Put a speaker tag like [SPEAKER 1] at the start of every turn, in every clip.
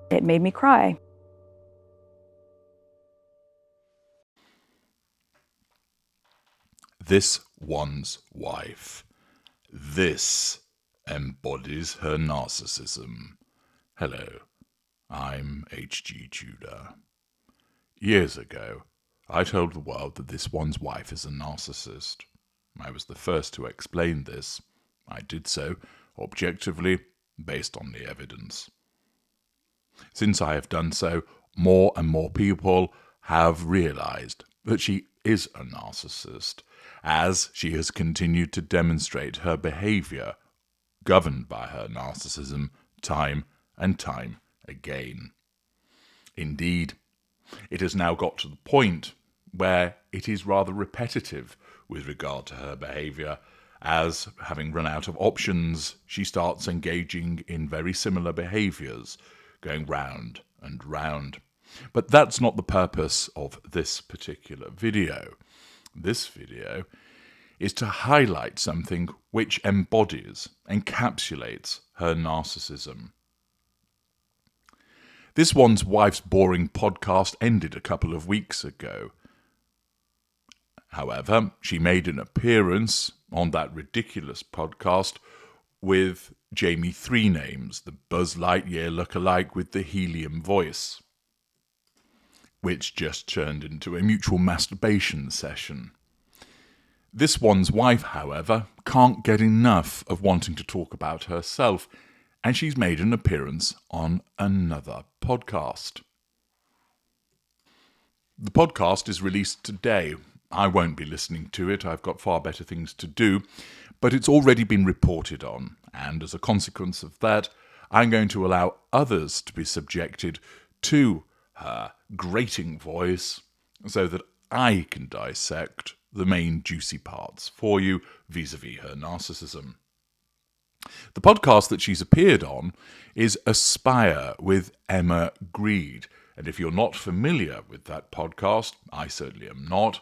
[SPEAKER 1] It made me cry.
[SPEAKER 2] This one's wife. This embodies her narcissism. Hello, I'm H.G. Tudor. Years ago, I told the world that this one's wife is a narcissist. I was the first to explain this. I did so objectively, based on the evidence. Since I have done so, more and more people have realized that she is a narcissist, as she has continued to demonstrate her behavior governed by her narcissism time and time again. Indeed, it has now got to the point where it is rather repetitive with regard to her behavior, as, having run out of options, she starts engaging in very similar behaviors, going round and round. But that's not the purpose of this particular video. This video is to highlight something which embodies, encapsulates her narcissism. This one's wife's boring podcast ended a couple of weeks ago. However, she made an appearance on that ridiculous podcast with Jamie Three Names, the Buzz Lightyear lookalike with the helium voice, which just turned into a mutual masturbation session. This one's wife, however, can't get enough of wanting to talk about herself, and she's made an appearance on another podcast. The podcast is released today. I won't be listening to it, I've got far better things to do, but it's already been reported on, and as a consequence of that, I'm going to allow others to be subjected to her grating voice so that I can dissect the main juicy parts for you vis-a-vis her narcissism. The podcast that she's appeared on is Aspire with Emma Grede, and if you're not familiar with that podcast, I certainly am not,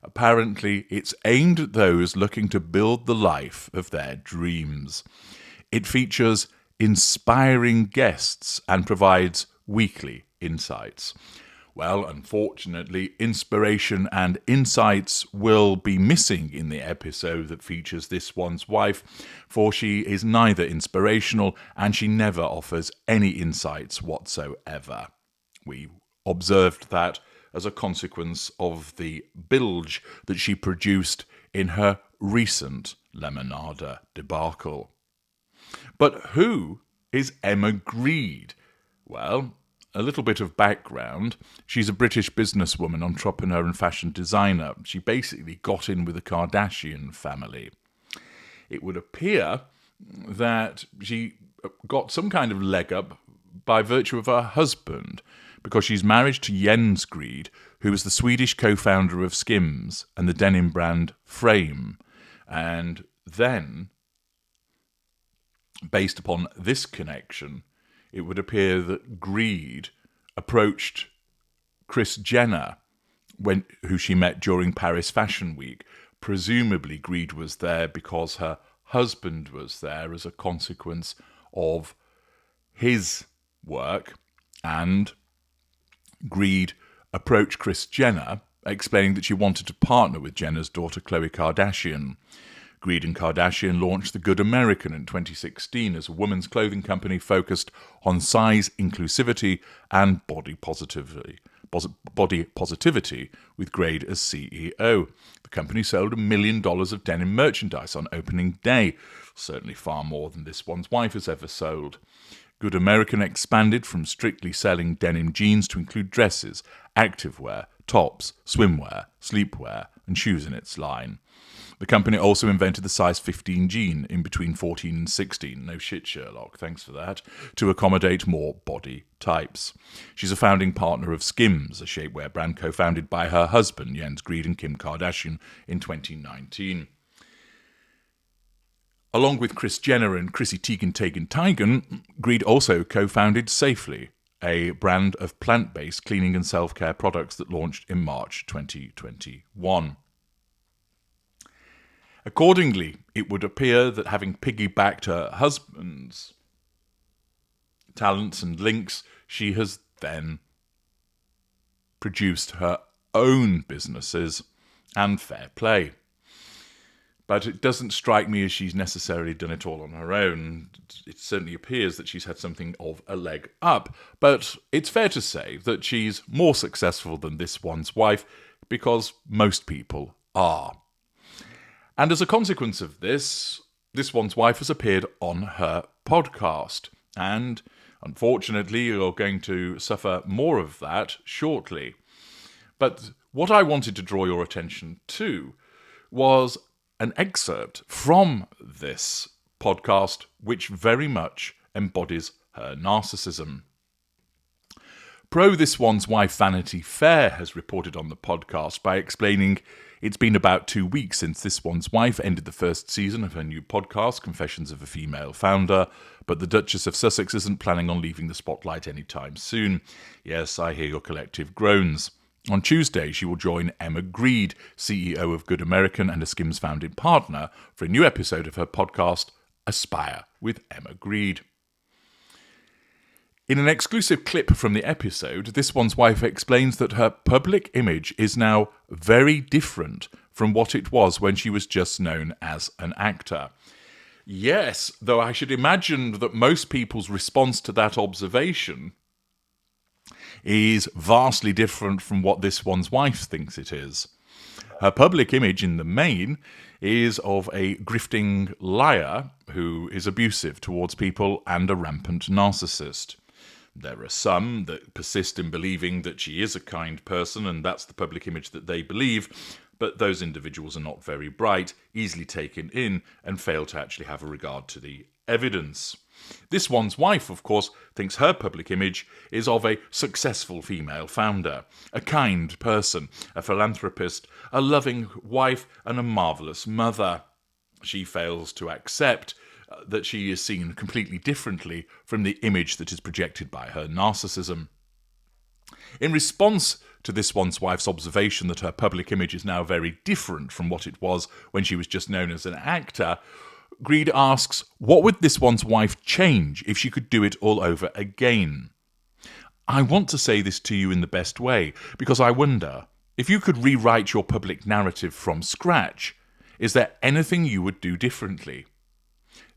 [SPEAKER 2] apparently it's aimed at those looking to build the life of their dreams. It features inspiring guests and provides weekly insights. Well, unfortunately, inspiration and insights will be missing in the episode that features this one's wife, for she is neither inspirational and she never offers any insights whatsoever. We observed that as a consequence of the bilge that she produced in her recent Lemonada debacle. But who is Emma Grede? Well, a little bit of background. She's a British businesswoman, entrepreneur and fashion designer. She basically got in with the Kardashian family. It would appear that she got some kind of leg up by virtue of her husband, because she's married to Jens Grede, who is the Swedish co-founder of Skims and the denim brand Frame. And then, based upon this connection, it would appear that Grede approached Kris Jenner, who she met during Paris Fashion Week. Presumably Grede was there because her husband was there as a consequence of his work, and Grede approached Kris Jenner, explaining that she wanted to partner with Jenner's daughter Khloe Kardashian. Grede and Kardashian launched The Good American in 2016 as a women's clothing company focused on size inclusivity and body positivity, with Grede as CEO. The company sold $1 million of denim merchandise on opening day, certainly far more than this one's wife has ever sold. Good American expanded from strictly selling denim jeans to include dresses, activewear, tops, swimwear, sleepwear, and shoes in its line. The company also invented the size 15 jean in between 14 and 16, no shit Sherlock, thanks for that, to accommodate more body types. She's a founding partner of Skims, a shapewear brand co-founded by her husband, Jens Grede, and Kim Kardashian in 2019. Along with Kris Jenner and Chrissy Teigen, Grede also co-founded Safely, a brand of plant-based cleaning and self-care products that launched in March 2021. Accordingly, it would appear that having piggybacked her husband's talents and links, she has then produced her own businesses, and fair play. But it doesn't strike me as she's necessarily done it all on her own. It certainly appears that she's had something of a leg up. But it's fair to say that she's more successful than this one's wife, because most people are. And as a consequence of this one's wife has appeared on her podcast. And unfortunately, you're going to suffer more of that shortly. But what I wanted to draw your attention to was an excerpt from this podcast, which very much embodies her narcissism. This One's Wife Vanity Fair has reported on the podcast by explaining it's been about 2 weeks since This One's Wife ended the first season of her new podcast, Confessions of a Female Founder, but the Duchess of Sussex isn't planning on leaving the spotlight anytime soon. Yes, I hear your collective groans. On Tuesday, she will join Emma Grede, CEO of Good American and a Skims founding partner, for a new episode of her podcast, Aspire with Emma Grede. In an exclusive clip from the episode, This One's Wife explains that her public image is now very different from what it was when she was just known as an actor. Yes, though I should imagine that most people's response to that observation is vastly different from what This One's Wife thinks it is. Her public image in the main is of a grifting liar who is abusive towards people and a rampant narcissist. There are some that persist in believing that she is a kind person, and that's the public image that they believe, but those individuals are not very bright, easily taken in, and fail to actually have a regard to the evidence. This One's Wife, of course, thinks her public image is of a successful female founder, a kind person, a philanthropist, a loving wife, and a marvellous mother. She fails to accept that she is seen completely differently from the image that is projected by her narcissism. In response to This One's Wife's observation that her public image is now very different from what it was when she was just known as an actor, Grede asks, what would This One's Wife change if she could do it all over again? I want to say this to you in the best way, because I wonder, if you could rewrite your public narrative from scratch, is there anything you would do differently?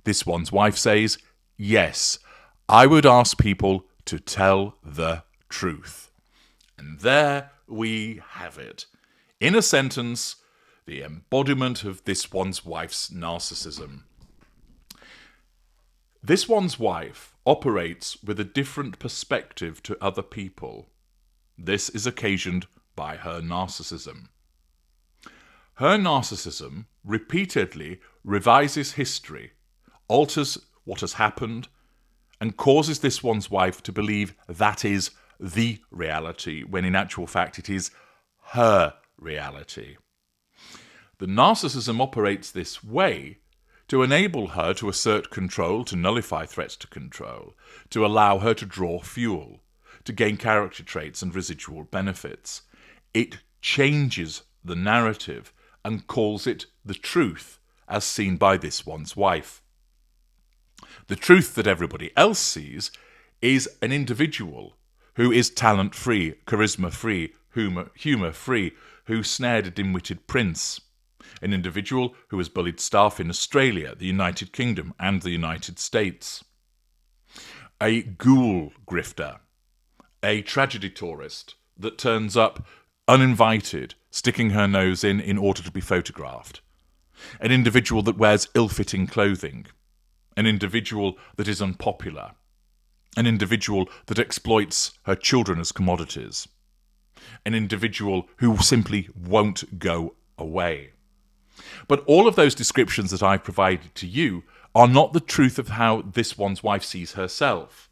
[SPEAKER 2] This One's Wife says, yes, I would ask people to tell the truth. And there we have it. In a sentence, the embodiment of This One's Wife's narcissism. This One's Wife operates with a different perspective to other people. This is occasioned by her narcissism. Her narcissism repeatedly revises history, alters what has happened, and causes This One's Wife to believe that is the reality, when in actual fact it is her reality. The narcissism operates this way to enable her to assert control, to nullify threats to control, to allow her to draw fuel, to gain character traits and residual benefits. It changes the narrative and calls it the truth, as seen by This One's Wife. The truth that everybody else sees is an individual who is talent-free, charisma-free, humour-free, who snared a dim-witted prince. An individual who has bullied staff in Australia, the United Kingdom, and the United States. A ghoul grifter. A tragedy tourist that turns up uninvited, sticking her nose in order to be photographed. An individual that wears ill-fitting clothing. An individual that is unpopular. An individual that exploits her children as commodities. An individual who simply won't go away. But all of those descriptions that I've provided to you are not the truth of how This One's Wife sees herself.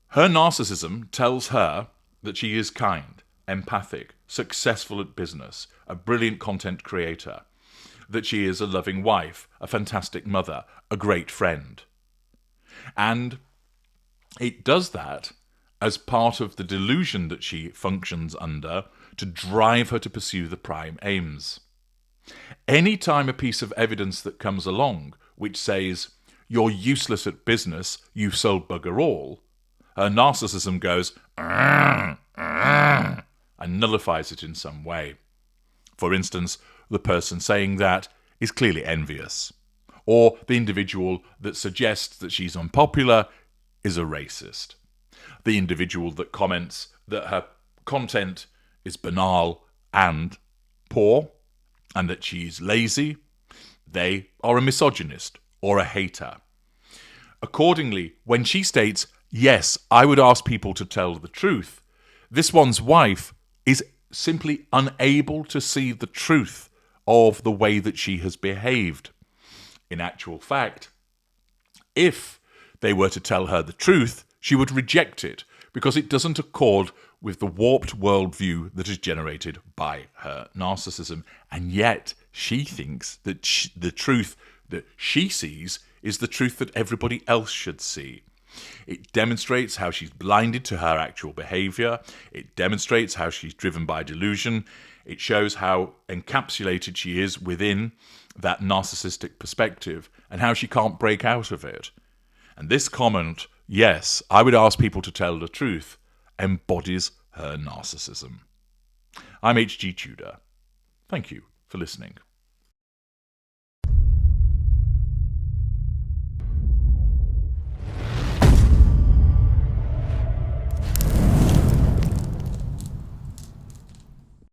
[SPEAKER 2] Her narcissism tells her that she is kind, empathic, successful at business, a brilliant content creator, that she is a loving wife, a fantastic mother, a great friend. And it does that as part of the delusion that she functions under to drive her to pursue the prime aims. Any time a piece of evidence that comes along which says, "You're useless at business, you've sold bugger all," her narcissism goes, "Arr, arr," and nullifies it in some way. For instance, the person saying that is clearly envious, or the individual that suggests that she's unpopular is a racist. The individual that comments that her content is banal and poor, and that she's lazy, they are a misogynist or a hater. Accordingly, when she states, "Yes, I would ask people to tell the truth," this one's wife is simply unable to see the truth of the way that she has behaved. In actual fact, if they were to tell her the truth, she would reject it because it doesn't accord with the warped worldview that is generated by her narcissism. And yet she thinks that the truth that she sees is the truth that everybody else should see. It demonstrates how she's blinded to her actual behavior. It demonstrates how she's driven by delusion. It shows how encapsulated she is within that narcissistic perspective and how she can't break out of it. And this comment, "Yes, I would ask people to tell the truth," embodies her narcissism. I'm H.G. Tudor. Thank you for listening.